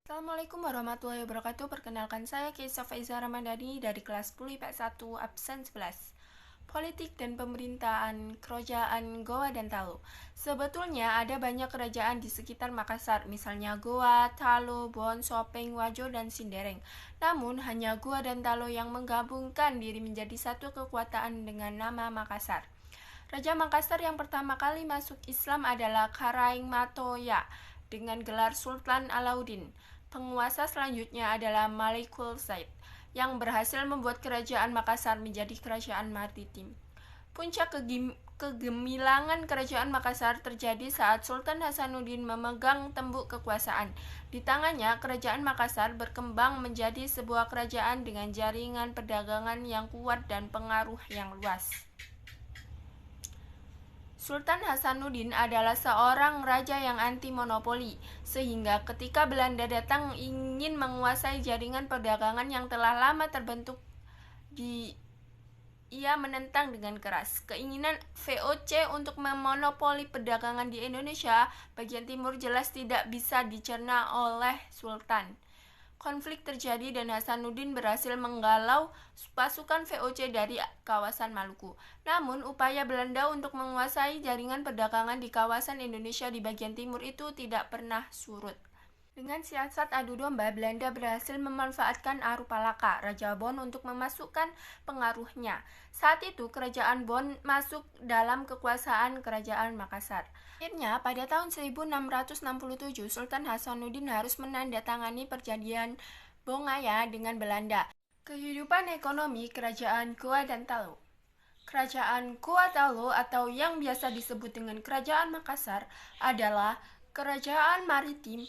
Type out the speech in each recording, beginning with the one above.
Assalamualaikum warahmatullahi wabarakatuh. Perkenalkan saya Keisha Faiza Ramadhani dari kelas 10 IPS 1 absen 11. Politik dan pemerintahan Kerajaan Goa dan Talo. Sebetulnya ada banyak kerajaan di sekitar Makassar, misalnya Goa, Talo, Bon, Sopeng, Wajo, dan Sindereng. Namun hanya Goa dan Talo yang menggabungkan diri menjadi satu kekuatan dengan nama Makassar. Raja Makassar yang pertama kali masuk Islam adalah Karaing Matoya dengan gelar Sultan Alauddin. Penguasa selanjutnya adalah Malikul Said yang berhasil membuat kerajaan Makassar menjadi kerajaan maritim. Puncak kegemilangan kerajaan Makassar terjadi saat Sultan Hasanuddin memegang tembuk kekuasaan. Di tangannya, kerajaan Makassar berkembang menjadi sebuah kerajaan dengan jaringan perdagangan yang kuat dan pengaruh yang luas. Sultan Hasanuddin adalah seorang raja yang anti monopoli, sehingga ketika Belanda datang ingin menguasai jaringan perdagangan yang telah lama terbentuk, ia menentang dengan keras. Keinginan VOC untuk memonopoli perdagangan di Indonesia bagian timur jelas tidak bisa dicerna oleh Sultan. Konflik terjadi dan Hasanuddin berhasil menggalau pasukan VOC dari kawasan Maluku. Namun, upaya Belanda untuk menguasai jaringan perdagangan di kawasan Indonesia di bagian timur itu tidak pernah surut. Dengan siasat adu domba, Belanda berhasil memanfaatkan Arupalaka, Raja Bon, untuk memasukkan pengaruhnya. Saat itu, kerajaan Bon masuk dalam kekuasaan kerajaan Makassar. Akhirnya, pada tahun 1667, Sultan Hasanuddin harus menandatangani perjanjian Bongaya dengan Belanda. Kehidupan ekonomi Kerajaan Goa dan Talo. Kerajaan Goa Talo atau yang biasa disebut dengan Kerajaan Makassar adalah kerajaan maritim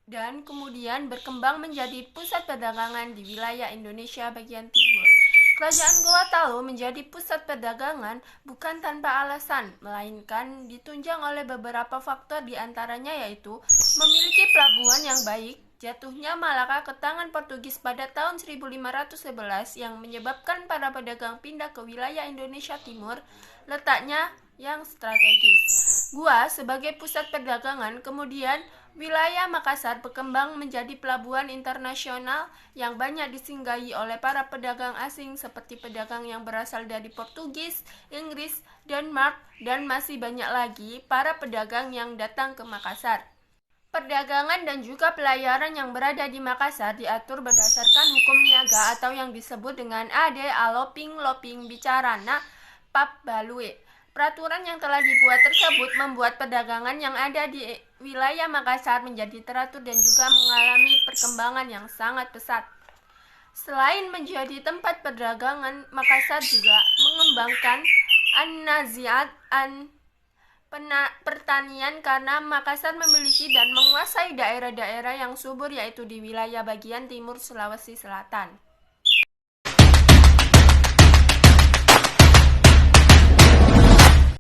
dan kemudian berkembang menjadi pusat perdagangan di wilayah Indonesia bagian timur. Kerajaan Goa Talo menjadi pusat perdagangan bukan tanpa alasan, melainkan ditunjang oleh beberapa faktor, di antaranya yaitu memiliki pelabuhan yang baik, jatuhnya Malaka ke tangan Portugis pada tahun 1511 yang menyebabkan para pedagang pindah ke wilayah Indonesia Timur, letaknya yang strategis. Goa sebagai pusat perdagangan, kemudian wilayah Makassar berkembang menjadi pelabuhan internasional yang banyak disinggahi oleh para pedagang asing seperti pedagang yang berasal dari Portugis, Inggris, Denmark, dan masih banyak lagi para pedagang yang datang ke Makassar. Perdagangan dan juga pelayaran yang berada di Makassar diatur berdasarkan hukum niaga atau yang disebut dengan Ade Aloping Loping Bicarana Pap Balue. Peraturan yang telah dibuat tersebut membuat perdagangan yang ada di wilayah Makassar menjadi teratur dan juga mengalami perkembangan yang sangat pesat. Selain menjadi tempat perdagangan, Makassar juga mengembangkan an-naziat pertanian karena Makassar memiliki dan menguasai daerah-daerah yang subur yaitu di wilayah bagian timur Sulawesi Selatan.